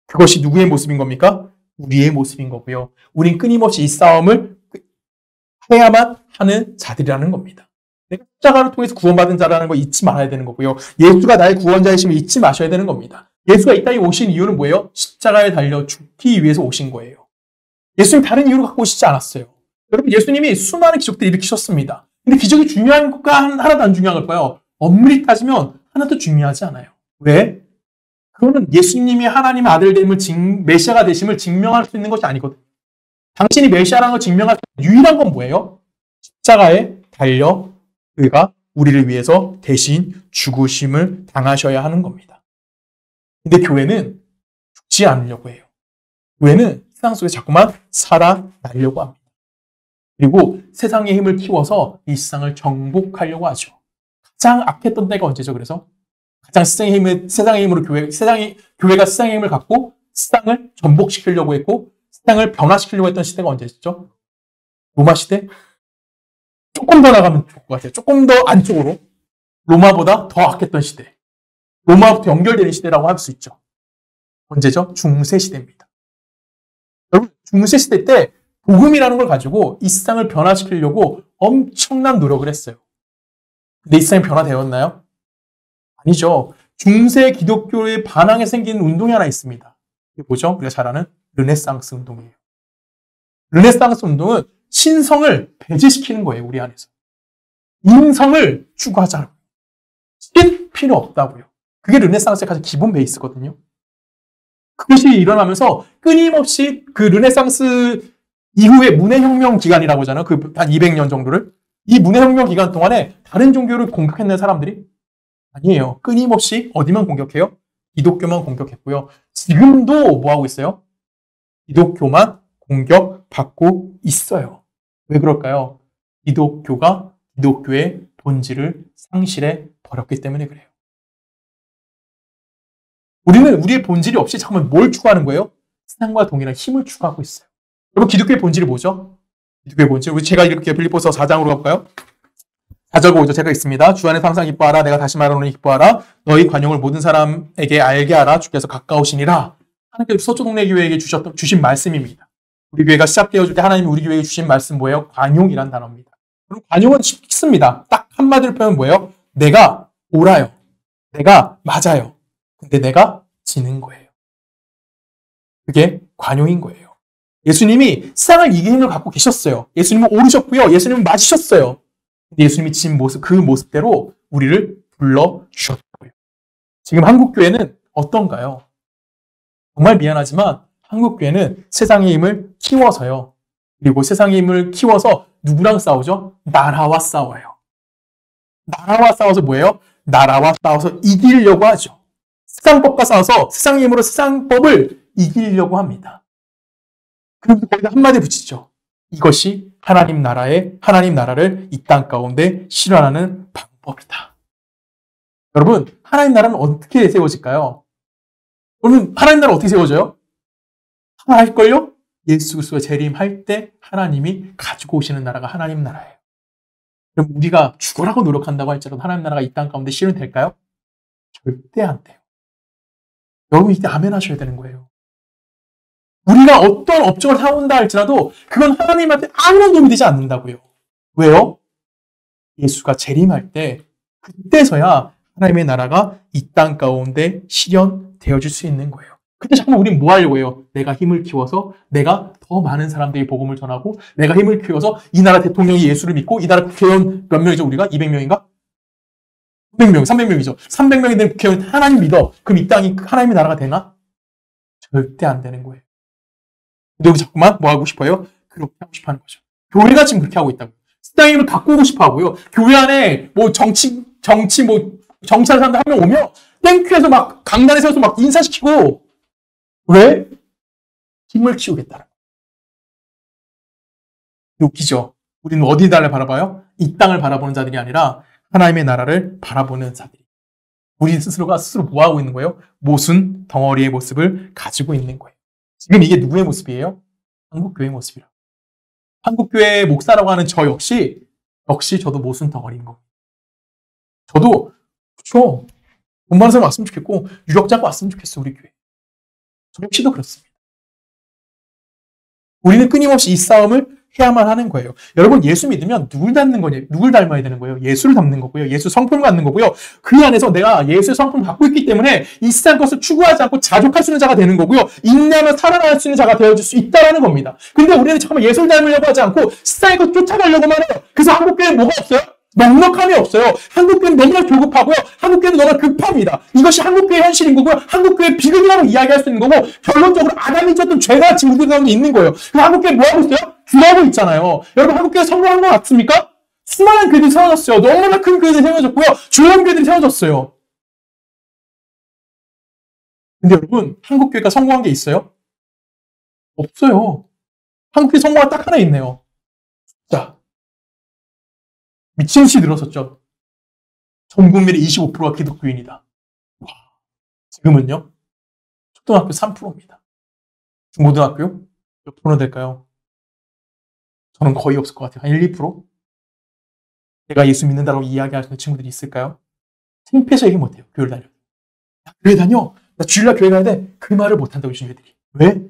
그것이 누구의 모습인 겁니까? 우리의 모습인 거고요. 우린 끊임없이 이 싸움을 해야만 하는 자들이라는 겁니다. 내가 십자가를 통해서 구원받은 자라는 거 잊지 말아야 되는 거고요. 예수가 나의 구원자이심을 잊지 마셔야 되는 겁니다. 예수가 이 땅에 오신 이유는 뭐예요? 십자가에 달려 죽기 위해서 오신 거예요. 예수님 다른 이유로 갖고 오시지 않았어요. 여러분, 예수님이 수많은 기적들을 일으키셨습니다. 근데 기적이 중요한 것과 하나도 안 중요한 걸까요? 엄밀히 따지면 하나도 중요하지 않아요. 왜? 그거는 예수님이 하나님의 아들됨을 메시아가 되심을 증명할 수 있는 것이 아니거든요. 당신이 메시아라는 걸 증명할 수 있는 유일한 건 뭐예요? 십자가에 달려 그가 우리를 위해서 대신 죽으심을 당하셔야 하는 겁니다. 근데 교회는 죽지 않으려고 해요. 교회는 세상 속에 자꾸만 살아나려고 합니다. 그리고 세상의 힘을 키워서 이 세상을 정복하려고 하죠. 가장 악했던 때가 언제죠? 그래서 가장 세상의 힘으로 교회가 세상의 힘을 갖고 세상을 전복시키려고 했고 세상을 변화시키려고 했던 시대가 언제였죠? 로마 시대? 조금 더 나가면 좋을 것 같아요. 조금 더 안쪽으로. 로마보다 더 악했던 시대. 로마부터 연결되는 시대라고 할 수 있죠. 언제죠? 중세 시대입니다. 여러분, 중세 시대 때 복음이라는 걸 가지고 이 세상을 변화시키려고 엄청난 노력을 했어요. 근데 이 세상이 변화되었나요? 아니죠. 중세 기독교의 반항에 생긴 운동이 하나 있습니다. 이게 뭐죠? 우리가 잘 아는 르네상스 운동이에요. 르네상스 운동은 신성을 배제시키는 거예요, 우리 안에서. 인성을 추구하자는 거예요. 신 필요 없다고요. 그게 르네상스의 가장 기본 베이스거든요. 그것이 일어나면서 끊임없이 그 르네상스 이후에 문해혁명 기간이라고 하잖아요. 그 한 200년 정도를. 이 문해혁명 기간 동안에 다른 종교를 공격했는 사람들이 아니에요. 끊임없이 어디만 공격해요? 기독교만 공격했고요. 지금도 뭐 하고 있어요? 기독교만 공격받고 있어요. 왜 그럴까요? 기독교가 기독교의 본질을 상실해 버렸기 때문에 그래요. 우리는 우리의 본질이 없이 잠깐만 뭘 추구하는 거예요? 세상과 동일한 힘을 추구하고 있어요. 여러분, 기독교의 본질이 뭐죠? 기독교의 본질. 제가 이렇게 빌립보서 4장으로 가볼까요? 4절 5절 제가 있습니다. 주 안에서 항상 기뻐하라. 내가 다시 말하노니 기뻐하라. 너희 관용을 모든 사람에게 알게 하라. 주께서 가까우시니라. 하나님께서 서초 동네 교회에게 주신 말씀입니다. 우리 교회가 시작되어질 때 하나님이 우리 교회에게 주신 말씀 뭐예요? 관용이란 단어입니다. 그럼 관용은 쉽습니다. 딱 한마디로 표현은 뭐예요? 내가 옳아요. 내가 맞아요. 근데 내가 지는 거예요. 그게 관용인 거예요. 예수님이 세상을 이기는 걸 갖고 계셨어요. 예수님은 옳으셨고요. 예수님은 맞으셨어요. 근데 예수님이 진 모습, 그 모습대로 우리를 불러주셨고요. 지금 한국교회는 어떤가요? 정말 미안하지만 한국교회는 세상의 힘을 키워서요. 그리고 세상의 힘을 키워서 누구랑 싸우죠? 나라와 싸워요. 나라와 싸워서 뭐예요? 나라와 싸워서 이기려고 하죠. 세상법과 싸워서 세상의 힘으로 세상법을 이기려고 합니다. 그리고 거기다 한마디 붙이죠. 이것이 하나님 나라를 이 땅 가운데 실현하는 방법이다. 여러분, 하나님 나라는 어떻게 세워질까요? 여러분, 하나님 나라 어떻게 세워져요? 하나 할걸요? 예수 그리스도가 재림할 때 하나님이 가지고 오시는 나라가 하나님 나라예요. 그럼 우리가 죽으라고 노력한다고 할지라도 하나님 나라가 이 땅 가운데 실현될까요? 절대 안 돼요. 여러분, 이때 아멘 하셔야 되는 거예요. 우리가 어떤 업적을 사온다 할지라도 그건 하나님한테 아무런 도움이 되지 않는다고요. 왜요? 예수가 재림할 때 그때서야 하나님의 나라가 이 땅 가운데 실현되어질 수 있는 거예요. 그때 잠깐 우리는 뭐 하려고 해요? 내가 힘을 키워서 내가 더 많은 사람들이 복음을 전하고 내가 힘을 키워서 이 나라 대통령이 예수를 믿고 이 나라 국회의원 몇 명이죠? 우리가? 200명인가? 300명, 300명이죠. 300명이 된 국회의원 하나님 믿어. 그럼 이 땅이 하나님의 나라가 되나? 절대 안 되는 거예요. 근데 우리 자꾸만 뭐 하고 싶어요? 그렇게 하고 싶어 하는 거죠. 교회가 지금 그렇게 하고 있다고. 세상의 힘을 바꾸고 싶어 하고요. 교회 안에 뭐 정치하는 사람들 한 명 오면 땡큐에서 막 강단에 세워서 막 인사시키고 왜? 힘을 키우겠다는 거예요. 웃기죠? 우리는 어디 나라를 바라봐요? 이 땅을 바라보는 자들이 아니라 하나님의 나라를 바라보는 자들이. 우리 스스로가 스스로 뭐 하고 있는 거예요? 모순 덩어리의 모습을 가지고 있는 거예요. 지금 이게 누구의 모습이에요? 한국교회의 모습이라. 한국교회 목사라고 하는 저 역시 저도 모순 덩어리인 겁니다. 저도 그렇죠. 돈 많은 사람 왔으면 좋겠고 유력자가 왔으면 좋겠어 우리 교회. 저 역시도 그렇습니다. 우리는 끊임없이 이 싸움을 해야만 하는 거예요. 여러분 예수 믿으면 누굴 닮는 거냐? 누굴 닮아야 되는 거예요? 예수를 닮는 거고요. 예수 성품을 갖는 거고요. 그 안에서 내가 예수의 성품을 갖고 있기 때문에 이 세상 것을 추구하지 않고 자족할 수 있는 자가 되는 거고요. 인내하며 살아날 수 있는 자가 되어줄 수 있다는 겁니다. 근데 우리는 잠깐만 예수를 닮으려고 하지 않고 세상의 것 쫓아가려고만 해요. 그래서 한국교회는 뭐가 없어요? 넉넉함이 없어요. 한국교회는 너무나 조급하고요. 한국교회는 너무나 급합니다. 이것이 한국교회의 현실인 거고요. 한국교회의 비극이라고 이야기할 수 있는 거고 결론적으로 아담이 졌던 죄가 지금 우리 가운데 있는 거예요. 그럼 한국교회 뭐 하고 있어요? 죽어가고 있잖아요. 여러분 한국교회 성공한 것 같습니까? 수많은 교회들이 세워졌어요. 너무나 큰 교회들이 세워졌고요. 주요한 교회들이 세워졌어요. 근데 여러분 한국교회가 성공한 게 있어요? 없어요. 한국교회 성공한 딱 하나 있네요. 자, 미친 듯이 늘었었죠. 전 국민의 25%가 기독교인이다. 와, 지금은요? 초등학교 3%입니다. 중고등학교 몇 프로나 될까요? 저는 거의 없을 것 같아요. 한 1, 2%? 내가 예수 믿는다고 이야기하시는 친구들이 있을까요? 창피해서 얘기 못해요. 교회를 다녀. 나 교회 다녀. 나 주일날 교회 가야 돼. 그 말을 못한다고 요즘 애들이. 왜?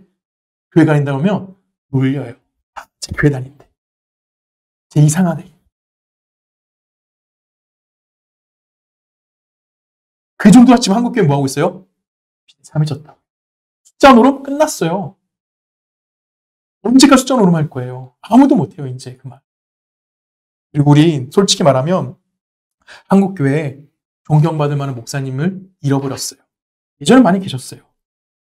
교회 다닌다고 하면 놀려요. 아, 제 교회 다닌대. 제 이상하네. 그 정도가 지금 한국교회 뭐 하고 있어요? 잠이 졌다. 숫자 노름 끝났어요. 언제까지 숫자 노름 할 거예요? 아무도 못해요, 이제 그 말. 그리고 우리 솔직히 말하면 한국교회에 존경받을 만한 목사님을 잃어버렸어요. 예전에 많이 계셨어요.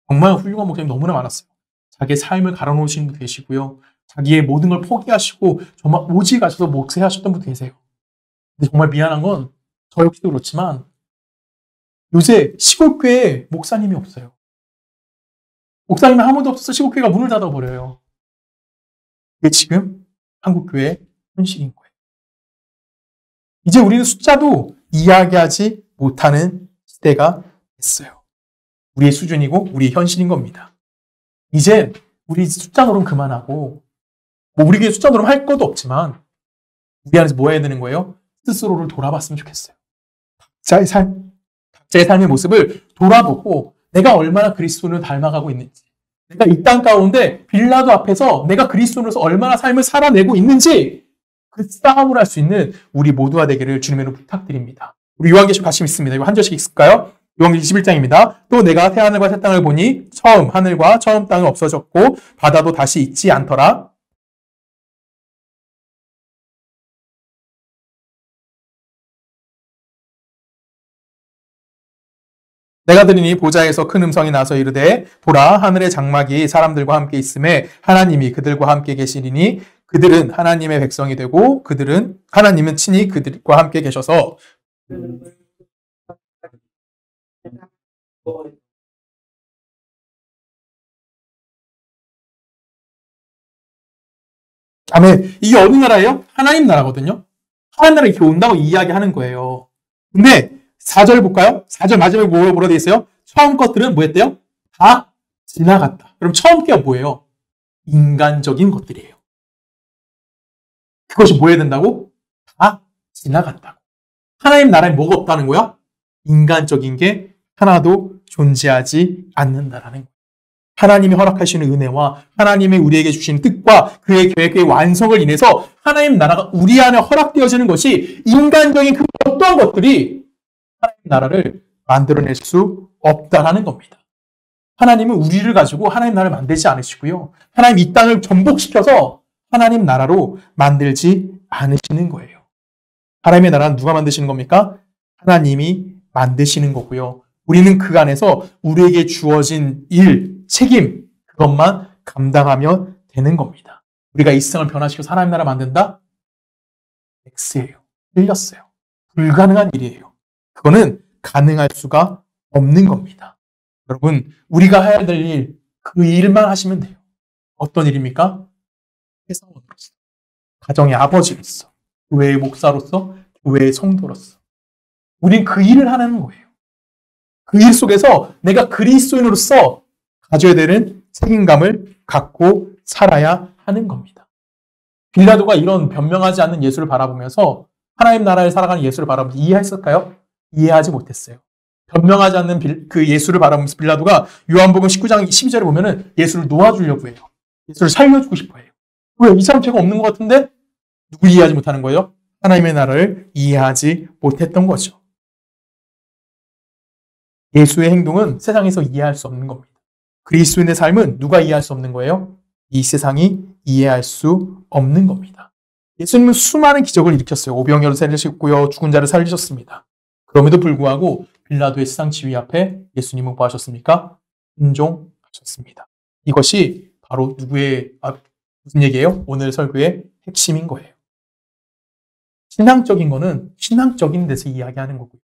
정말 훌륭한 목사님 너무나 많았어요. 자기의 삶을 갈아놓으신 분 계시고요. 자기의 모든 걸 포기하시고 정말 오직 가셔서 목회하셨던 분 계세요. 근데 정말 미안한 건 저 역시도 그렇지만 요새 시골교회에 목사님이 없어요. 목사님이 아무도 없어서 시골교회가 문을 닫아버려요. 이게 지금 한국교회의 현실인 거예요. 이제 우리는 숫자도 이야기하지 못하는 시대가 됐어요. 우리의 수준이고 우리의 현실인 겁니다. 이제 우리 숫자 노름 그만하고 우리 교회 숫자 노름 할 것도 없지만 우리 안에서 뭐 해야 되는 거예요? 스스로를 돌아봤으면 좋겠어요. 각자의 삶의 모습을 돌아보고 내가 얼마나 그리스도를 닮아가고 있는지, 내가 이 땅 가운데 빌라도 앞에서 내가 그리스도로서 얼마나 삶을 살아내고 있는지 그 싸움을 할 수 있는 우리 모두가 되기를 주님으로 부탁드립니다. 우리 요한계시록 같이 읽습니다. 이거 한 절씩 읽을까요? 요한계시록 21장입니다. 또 내가 새 하늘과 새 땅을 보니 처음 하늘과 처음 땅은 없어졌고 바다도 다시 있지 않더라. 내가 들으니 보좌에서 큰 음성이 나서 이르되 보라 하늘의 장막이 사람들과 함께 있음에 하나님이 그들과 함께 계시리니 그들은 하나님의 백성이 되고 하나님은 친히 그들과 함께 계셔서 아멘. 이게 어느 나라예요? 하나님 나라거든요. 하나님 나라 이렇게 온다고 이야기하는 거예요. 근데 4절 볼까요? 4절 마지막에 뭐라 되어 있어요? 처음 것들은 뭐 했대요? 다 지나갔다. 그럼 처음 게가 뭐예요? 인간적인 것들이에요. 그것이 뭐 해야 된다고? 다 지나갔다고. 하나님 나라에 뭐가 없다는 거야? 인간적인 게 하나도 존재하지 않는다라는 거예요. 하나님이 허락하시는 은혜와 하나님이 우리에게 주시는 뜻과 그의 계획의 완성을 인해서 하나님 나라가 우리 안에 허락되어지는 것이 인간적인 그 어떠한 것들이 하나님 나라를 만들어낼 수 없다라는 겁니다. 하나님은 우리를 가지고 하나님 나라를 만들지 않으시고요. 하나님 이 땅을 전복시켜서 하나님 나라로 만들지 않으시는 거예요. 하나님의 나라는 누가 만드시는 겁니까? 하나님이 만드시는 거고요. 우리는 그 안에서 우리에게 주어진 일, 책임, 그것만 감당하면 되는 겁니다. 우리가 이 세상을 변화시켜서 하나님 나라 만든다? X예요. 틀렸어요. 불가능한 일이에요. 그거는 가능할 수가 없는 겁니다. 여러분, 우리가 해야 될 일, 그 일만 하시면 돼요. 어떤 일입니까? 회사원으로서, 가정의 아버지로서, 교회의 목사로서, 교회의 성도로서 우린 그 일을 하는 거예요. 그 일 속에서 내가 그리스도인으로서 가져야 되는 책임감을 갖고 살아야 하는 겁니다. 빌라도가 이런 변명하지 않는 예수를 바라보면서 하나님 나라에 살아가는 예수를 바라보면서 이해했을까요? 이해하지 못했어요. 변명하지 않는 그 예수를 바라보면서 빌라도가 요한복음 19장 12절에 보면은 예수를 놓아주려고 해요. 예수를 살려주고 싶어 해요. 왜? 이 사람 죄가 없는 것 같은데 누굴 이해하지 못하는 거예요? 하나님의 나라를 이해하지 못했던 거죠. 예수의 행동은 세상에서 이해할 수 없는 겁니다. 그리스도인의 삶은 누가 이해할 수 없는 거예요? 이 세상이 이해할 수 없는 겁니다. 예수님은 수많은 기적을 일으켰어요. 오병이어를 살리셨고요. 죽은 자를 살리셨습니다. 그럼에도 불구하고 빌라도의 세상 지위 앞에 예수님은 뭐 하셨습니까? 순종하셨습니다. 이것이 바로 무슨 얘기예요? 오늘 설교의 핵심인 거예요. 신앙적인 거는 신앙적인 데서 이야기하는 거고요.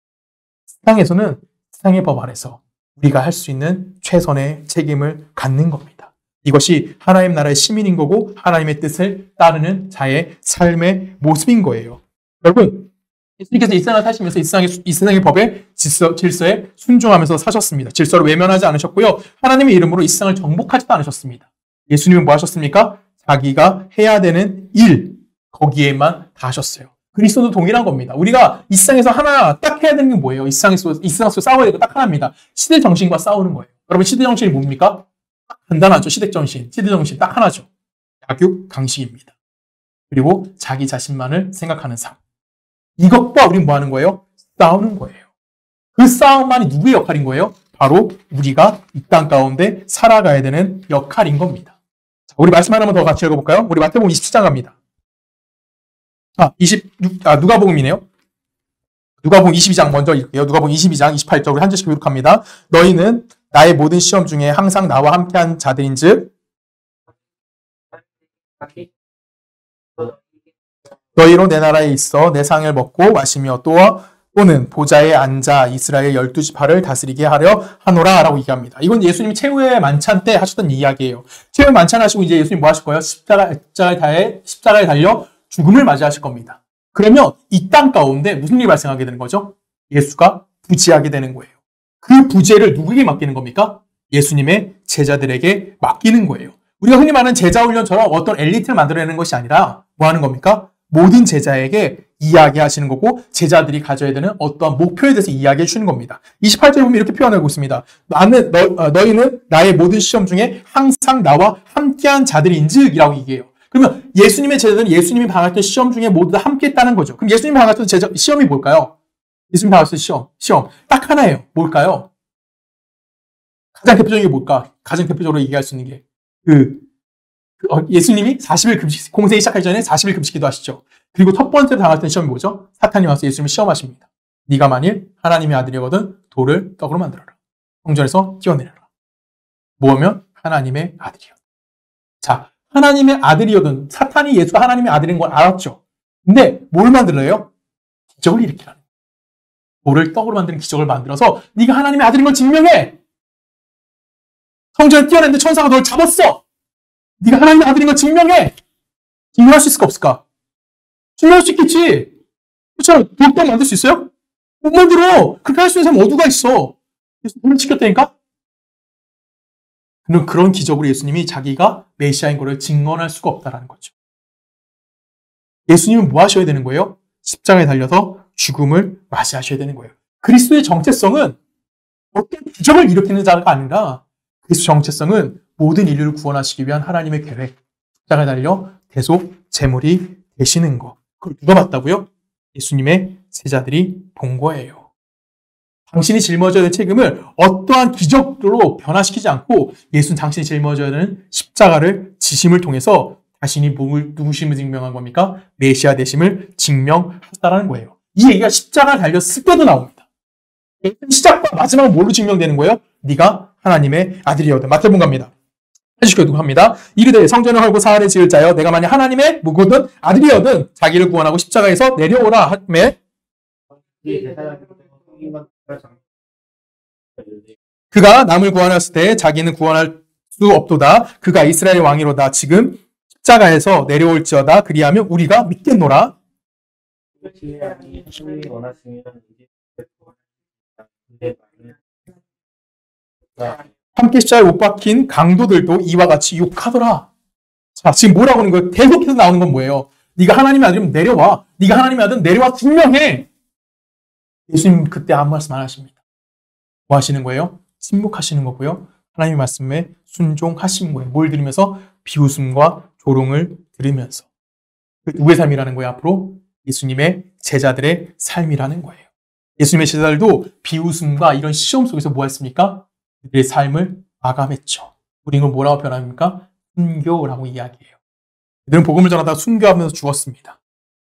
세상에서는 세상의 법 아래서 우리가 할 수 있는 최선의 책임을 갖는 겁니다. 이것이 하나님 나라의 시민인 거고 하나님의 뜻을 따르는 자의 삶의 모습인 거예요. 여러분, 예수님께서 이 세상을 사시면서 이 세상의 법에 질서에 순종하면서 사셨습니다. 질서를 외면하지 않으셨고요. 하나님의 이름으로 이 세상을 정복하지도 않으셨습니다. 예수님은 뭐 하셨습니까? 자기가 해야 되는 일, 거기에만 다 하셨어요. 그리스도도 동일한 겁니다. 우리가 이 세상에서 하나 딱 해야 되는 게 뭐예요? 이 세상 속에서 싸워야 되는 거 딱 하나입니다. 시대 정신과 싸우는 거예요. 여러분, 시대 정신이 뭡니까? 간단하죠. 시대 정신 딱 하나죠. 약육, 강식입니다. 그리고 자기 자신만을 생각하는 삶. 이것과 우리는 뭐 하는 거예요? 싸우는 거예요. 그 싸움만이 누구의 역할인 거예요? 바로 우리가 이 땅 가운데 살아가야 되는 역할인 겁니다. 자, 우리 말씀 하나만 더 같이 읽어볼까요? 우리 마태복음 27장 갑니다. 누가복음이네요. 누가복음 22장 먼저 읽게요. 누가복음 22장 28절 우리 한 절씩 교독합니다. 너희는 나의 모든 시험 중에 항상 나와 함께한 자들인즉 너희로 내 나라에 있어 내 상을 먹고 마시며 또는 보좌에 앉아 이스라엘 12지파를 다스리게 하려 하노라 라고 얘기합니다. 이건 예수님이 최후의 만찬 때 하셨던 이야기예요. 최후의 만찬 하시고 이제 예수님 뭐 하실 거예요? 십자가에 달려 죽음을 맞이하실 겁니다. 그러면 이 땅 가운데 무슨 일이 발생하게 되는 거죠? 예수가 부지하게 되는 거예요. 그 부재를 누구에게 맡기는 겁니까? 예수님의 제자들에게 맡기는 거예요. 우리가 흔히 말하는 제자 훈련처럼 어떤 엘리트를 만들어내는 것이 아니라 뭐 하는 겁니까? 모든 제자에게 이야기하시는 거고 제자들이 가져야 되는 어떠한 목표에 대해서 이야기해 주는 겁니다. 28절에 보면 이렇게 표현하고 있습니다. 너희는 나의 모든 시험 중에 항상 나와 함께한 자들인즉 이라고 얘기해요. 그러면 예수님의 제자들은 예수님이 당했던 시험 중에 모두 다 함께 했다는 거죠. 그럼 예수님이 당했던 시험이 뭘까요? 예수님이 당했던 시험. 딱 하나예요. 뭘까요? 가장 대표적인 게 뭘까? 가장 대표적으로 얘기할 수 있는 게 예수님이 40일 금식, 공생이 시작하기 전에 40일 금식 기도하시죠. 그리고 첫 번째로 당했던 시험이 뭐죠? 사탄이 와서 예수님을 시험하십니다. 네가 만일 하나님의 아들이거든 돌을 떡으로 만들어라. 성전에서 띄워내려라. 뭐하면 하나님의 아들이요. 자, 하나님의 아들이거든 사탄이 예수가 하나님의 아들인 걸 알았죠. 근데 뭘 만들어요? 기적을 일으키라는 거예요. 돌을 떡으로 만드는 기적을 만들어서 네가 하나님의 아들인 걸 증명해. 성전에 띄워냈는데 천사가 널 잡았어. 네가 하나님의 아들인 걸 증명해. 증명할 수 있을까 없을까? 증명할 수 있겠지. 그렇죠? 돌떡 만들 수 있어요? 못 만들어. 그렇게 할 수 있는 사람 어디가 있어? 예수 돌을 지켰다니까? 그런 기적으로 예수님이 자기가 메시아인 것을 증언할 수가 없다는 거죠. 예수님은 뭐 하셔야 되는 거예요? 십자가에 달려서 죽음을 맞이하셔야 되는 거예요. 그리스도의 정체성은 어떤 기적을 일으키는 자가 아니라 그리스도의 정체성은 모든 인류를 구원하시기 위한 하나님의 계획, 십자가에 달려 대속 제물이 되시는 것. 그걸 누가 봤다고요? 예수님의 제자들이 본 거예요. 당신이 짊어져야 될 책임을 어떠한 기적으로 변화시키지 않고 예수는 당신이 짊어져야 되는 십자가를 지심을 통해서 자신이 누구심을 증명한 겁니까? 메시아 되심을 증명했다라는 거예요. 이 얘기가 십자가를 달렸을 때도 나옵니다. 시작과 마지막은 뭘로 증명되는 거예요? 네가 하나님의 아들이거든. 마태복음 갑니다. 해주시기도 합니다. 이르되 성전을 헐고 사흘에 지을 자여 내가 만약 하나님의 무거든 아들이거든 자기를 구원하고 십자가에서 내려오라 하매 그가 남을 구원했을 때 자기는 구원할 수 없도다. 그가 이스라엘의 왕이로다. 지금 십자가에서 내려올지어다. 그리하면 우리가 믿겠노라. 지혜하니 하나님이 원하시면 이제 근데 많은 함께 십자가에 못 박힌 강도들도 이와 같이 욕하더라. 자, 지금 뭐라고 하는 거예요? 계속해서 나오는 건 뭐예요? 네가 하나님의 아들이면 내려와. 네가 하나님의 아들은 내려와 증명해. 예수님 그때 아무 말씀 안 하십니다. 뭐 하시는 거예요? 침묵하시는 거고요. 하나님의 말씀에 순종하시는 거예요. 뭘 들으면서? 비웃음과 조롱을 들으면서. 그 누구의 삶이라는 거예요? 앞으로 예수님의 제자들의 삶이라는 거예요. 예수님의 제자들도 비웃음과 이런 시험 속에서 뭐 했습니까? 그들의 삶을 마감했죠. 우리 이걸 뭐라고 표현합니까? 순교라고 이야기해요. 그들은 복음을 전하다가 순교하면서 죽었습니다.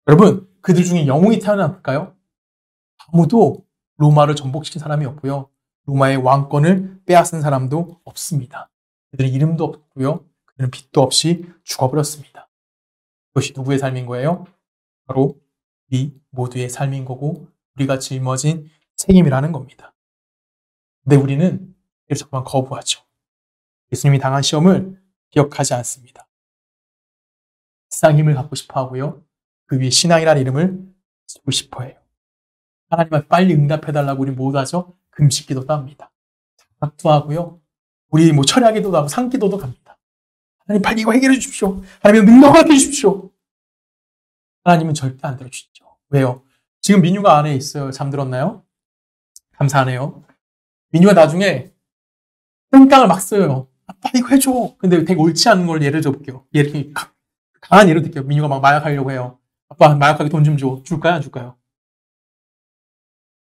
여러분, 그들 중에 영웅이 태어났을까요? 아무도 로마를 전복시킨 사람이 없고요. 로마의 왕권을 빼앗은 사람도 없습니다. 그들은 이름도 없고요. 그들은 빚도 없이 죽어버렸습니다. 그것이 누구의 삶인 거예요? 바로 우리 모두의 삶인 거고 우리가 짊어진 책임이라는 겁니다. 근데 우리는 이를 자꾸만 거부하죠. 예수님이 당한 시험을 기억하지 않습니다. 세상 힘을 갖고 싶어 하고요. 그 위에 신앙이라는 이름을 쓰고 싶어 해요. 하나님한테 빨리 응답해달라고 우리 모두 하죠. 금식 기도도 합니다. 작도 하고요. 우리 뭐 철야 기도도 하고 상 기도도 갑니다. 하나님 빨리 이거 해결해 주십시오. 하나님 능력하게 해주십시오. 하나님은 절대 안 들어주시죠. 왜요? 지금 민유가 안에 있어요. 잠들었나요? 감사하네요. 민유가 나중에 땡깡을 막 써요. 아빠 이거 해줘. 근데 되게 옳지 않은 걸 예를 들어볼게요. 예를 강한 예를 들게요. 민유가 막 마약하려고 해요. 아빠 마약하게 돈 좀 줘. 줄까요? 안 줄까요?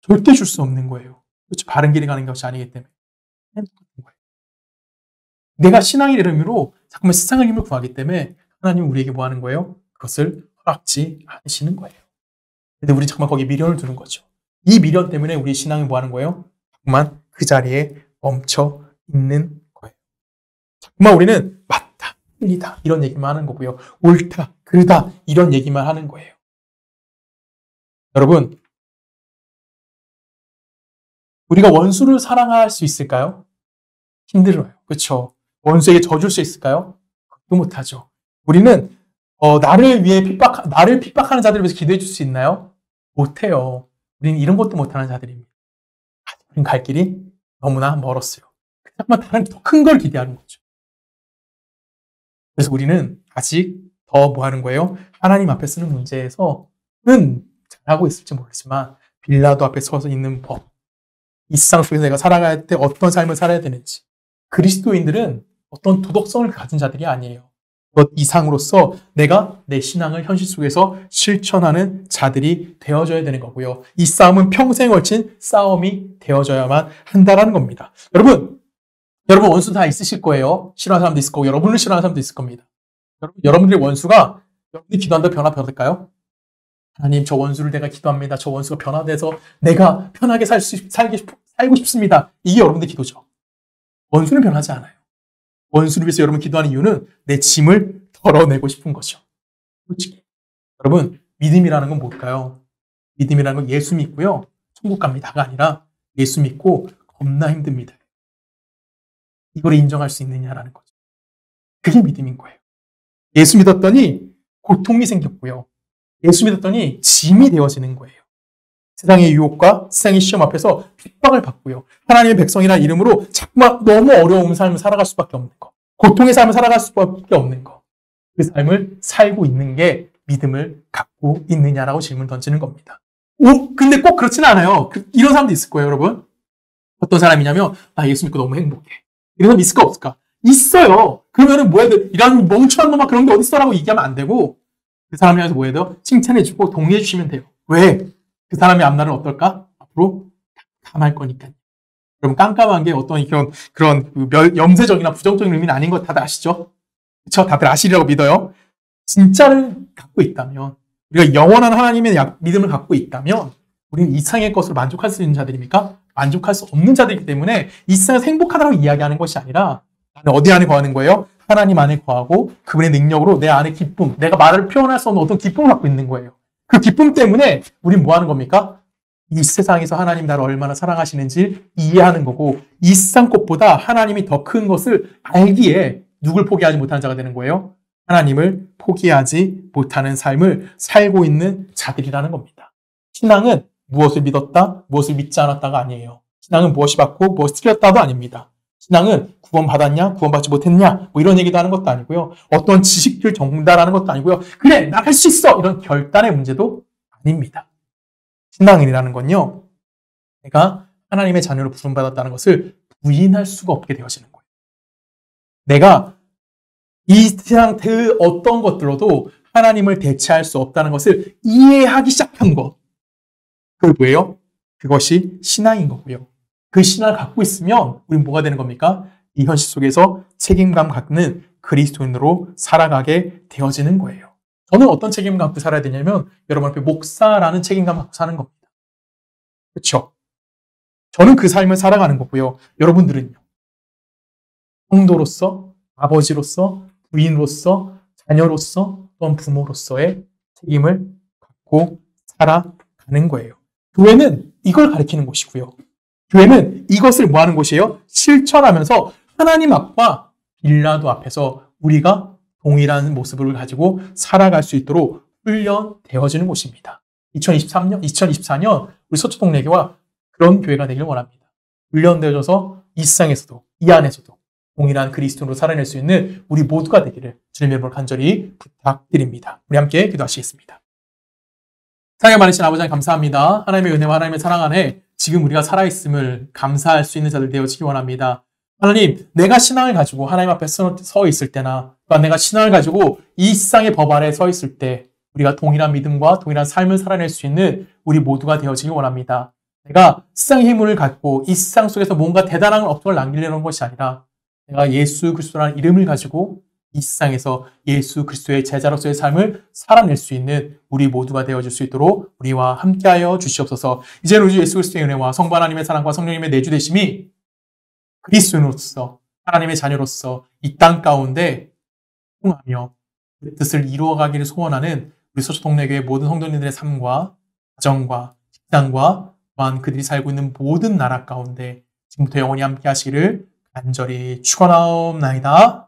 절대 줄 수 없는 거예요. 그렇죠? 바른 길이 가는 것이 아니기 때문에. 내가 신앙의 이름으로 자꾸만 세상의 힘을 구하기 때문에 하나님은 우리에게 뭐 하는 거예요? 그것을 허락지 않으시는 거예요. 근데 우리 정말 거기에 미련을 두는 거죠. 이 미련 때문에 우리 신앙이 뭐 하는 거예요? 자꾸만 그 자리에 멈춰 있는 거예요. 자꾸만 우리는 맞다, 틀리다 이런 얘기만 하는 거고요. 옳다, 그르다 이런 얘기만 하는 거예요. 여러분, 우리가 원수를 사랑할 수 있을까요? 힘들어요. 그렇죠? 원수에게 져줄 수 있을까요? 그것도 못하죠. 우리는 나를 핍박하는 자들을 위해서 기도해 줄 수 있나요? 못해요. 우리는 이런 것도 못하는 자들입니다. 우리는 갈 길이 너무나 멀었어요. 잠깐만 다른 더 큰 걸 기대하는 거죠. 그래서 우리는 아직 더 뭐 하는 거예요? 하나님 앞에 쓰는 문제에서는 잘하고 있을지 모르지만 빌라도 앞에 서서 있는 법, 이 세상 속에서 내가 살아갈 때 어떤 삶을 살아야 되는지, 그리스도인들은 어떤 도덕성을 가진 자들이 아니에요. 그것 이상으로서 내가 내 신앙을 현실 속에서 실천하는 자들이 되어져야 되는 거고요. 이 싸움은 평생 걸친 싸움이 되어져야만 한다는 겁니다. 여러분 원수 다 있으실 거예요. 싫어하는 사람도 있을 거고 여러분을 싫어하는 사람도 있을 겁니다. 여러분들의 원수가 여러분이 기도한다 변화받을까요? 하나님 저 원수를 내가 기도합니다. 저 원수가 변화돼서 내가 편하게 살고 싶습니다. 이게 여러분들의 기도죠. 원수는 변하지 않아요. 원수를 위해서 여러분 기도하는 이유는 내 짐을 덜어내고 싶은 거죠. 솔직히. 여러분, 믿음이라는 건 뭘까요? 믿음이라는 건 예수 믿고요. 천국 갑니다가 아니라 예수 믿고 겁나 힘듭니다. 이걸 인정할 수 있느냐라는 거죠. 그게 믿음인 거예요. 예수 믿었더니 고통이 생겼고요. 예수 믿었더니 짐이 되어지는 거예요. 세상의 유혹과 세상의 시험 앞에서 핍박을 받고요. 하나님의 백성이라는 이름으로 자꾸만 너무 어려운 삶을 살아갈 수밖에 없는 거. 고통의 삶을 살아갈 수밖에 없는 거. 그 삶을 살고 있는 게 믿음을 갖고 있느냐라고 질문 던지는 겁니다. 근데 꼭 그렇지는 않아요. 이런 사람도 있을 거예요, 여러분. 어떤 사람이냐면, 나 예수 믿고 너무 행복해. 이런 사람 있을까, 없을까? 있어요. 그러면은 뭐 해야 돼? 이런 멍청한 놈아 그런 게 어딨어라고 얘기하면 안 되고, 그 사람에 대해서 뭐 해야 돼요? 칭찬해주고 동의해주시면 돼요. 왜? 그 사람의 앞날은 어떨까? 앞으로 깜깜할 거니까요. 여러분, 깜깜한 게 어떤 그런 염세적이나 부정적인 의미는 아닌 거 다들 아시죠? 그쵸? 다들 아시리라고 믿어요. 진짜를 갖고 있다면, 우리가 영원한 하나님의 믿음을 갖고 있다면, 우리는 이상의 것으로 만족할 수 있는 자들입니까? 만족할 수 없는 자들이기 때문에 이 세상에서 행복하다고 이야기하는 것이 아니라 나는 어디 안에 거하는 거예요? 하나님 안에 거하고 그분의 능력으로 내 안에 기쁨, 내가 말을 표현할 수 없는 어떤 기쁨을 갖고 있는 거예요. 그 기쁨 때문에 우린 뭐 하는 겁니까? 이 세상에서 하나님 나를 얼마나 사랑하시는지 이해하는 거고 이 세상 것보다 하나님이 더 큰 것을 알기에 누굴 포기하지 못하는 자가 되는 거예요? 하나님을 포기하지 못하는 삶을 살고 있는 자들이라는 겁니다. 신앙은 무엇을 믿었다, 무엇을 믿지 않았다가 아니에요. 신앙은 무엇이 받고 무엇이 틀렸다도 아닙니다. 신앙은 구원받았냐, 구원받지 못했냐, 뭐 이런 얘기도 하는 것도 아니고요. 어떤 지식을 전달하는 것도 아니고요. 그래, 나 할 수 있어! 이런 결단의 문제도 아닙니다. 신앙이라는 건요, 내가 하나님의 자녀로 부름받았다는 것을 부인할 수가 없게 되어지는 거예요. 내가 이 세상 그 어떤 것들로도 하나님을 대체할 수 없다는 것을 이해하기 시작한 것. 그게 뭐예요? 그것이 신앙인 거고요. 그 신앙을 갖고 있으면 우린 뭐가 되는 겁니까? 이 현실 속에서 책임감 갖는 그리스도인으로 살아가게 되어지는 거예요. 저는 어떤 책임감 갖고 살아야 되냐면 여러분 앞에 목사라는 책임감 갖고 사는 겁니다. 그렇죠? 저는 그 삶을 살아가는 거고요. 여러분들은요. 성도로서, 아버지로서, 부인으로서, 자녀로서, 또한 부모로서의 책임을 갖고 살아가는 거예요. 교회는 이걸 가리키는 곳이고요. 교회는 이것을 뭐 하는 곳이에요? 실천하면서 하나님 앞과 빌라도 앞에서 우리가 동일한 모습을 가지고 살아갈 수 있도록 훈련되어지는 곳입니다. 2024년 우리 서초동네교와 그런 교회가 되길 원합니다. 훈련되어져서 이 세상에서도 이 안에서도 동일한 그리스도인으로 살아낼 수 있는 우리 모두가 되기를 주님의 이름으로 간절히 부탁드립니다. 우리 함께 기도하시겠습니다. 사랑에 많으신 아버지 하나님 감사합니다. 하나님의 은혜와 하나님의 사랑 안에 지금 우리가 살아있음을 감사할 수 있는 자들 되어지기 원합니다. 하나님, 내가 신앙을 가지고 하나님 앞에 서 있을 때나 또한 내가 신앙을 가지고 이 세상의 법 아래 서 있을 때 우리가 동일한 믿음과 동일한 삶을 살아낼 수 있는 우리 모두가 되어지기 원합니다. 내가 세상의 힘을 갖고 이 세상 속에서 뭔가 대단한 업적을 남기려는 것이 아니라 내가 예수 그리스도라는 이름을 가지고 이 세상에서 예수 그리스도의 제자로서의 삶을 살아낼 수 있는 우리 모두가 되어줄 수 있도록 우리와 함께하여 주시옵소서. 이제는 우리 예수 그리스도의 은혜와 성부 하나님의 사랑과 성령님의 내주되심이 그리스도인으로서 하나님의 자녀로서 이 땅 가운데 통하며 그 뜻을 이루어가기를 소원하는 우리 서초동네교회 모든 성도님들의 삶과 가정과 직장과 또한 그들이 살고 있는 모든 나라 가운데 지금부터 영원히 함께 하시기를 간절히 축원하옵나이다.